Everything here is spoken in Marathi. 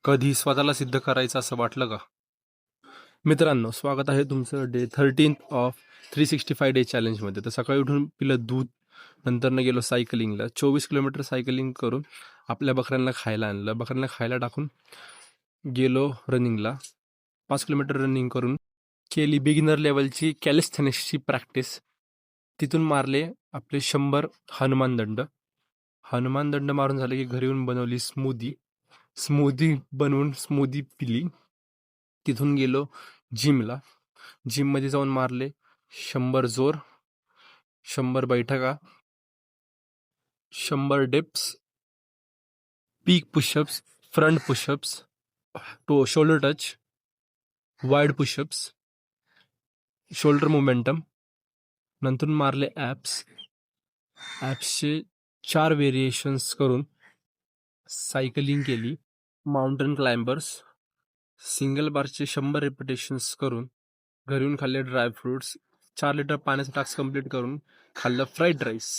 कधी स्वतःला सिद्ध करायचं असं वाटलं का? मित्रांनो, स्वागत आहे तुमचं डे 13 ऑफ 365 डे चॅलेंजमध्ये. तर सकाळी उठून पिलं दूध, नंतरनं गेलो सायकलिंगला. 24 किलोमीटर सायकलिंग करून आपल्या बकऱ्यांना खायला आणलं. बकऱ्यांना खायला टाकून गेलो रनिंगला. 5 किलोमीटर रनिंग करून केली बिगिनर लेवलची कॅलिस्थेनिक्सची प्रॅक्टिस. तिथून मारले आपले 100 हनुमान दंड. हनुमान दंड मारून झाले की घरी येऊन बनवली स्मूदी. स्मूदी बनवून स्मूदी पिली. तिथून गेलो जिमला. जिममध्ये जाऊन मारले 100 जोर, 100 बैठका, 100 dips, peak push-ups, front push-ups, toe shoulder touch, wide push-ups, shoulder momentum. नंतर मारले ॲप्स. ॲप्सचे 4 व्हेरिएशन्स करून सायकलिंग केली. माउंटेन क्लाइंबर्स, सिंगल बारचे 100 रिपिटेशन्स करून घरी येऊन खाल्ले ड्रायफ्रुट्स. 4 लिटर पाण्याचा टास्क कंप्लीट करून खाल्लं फ्राईड राईस.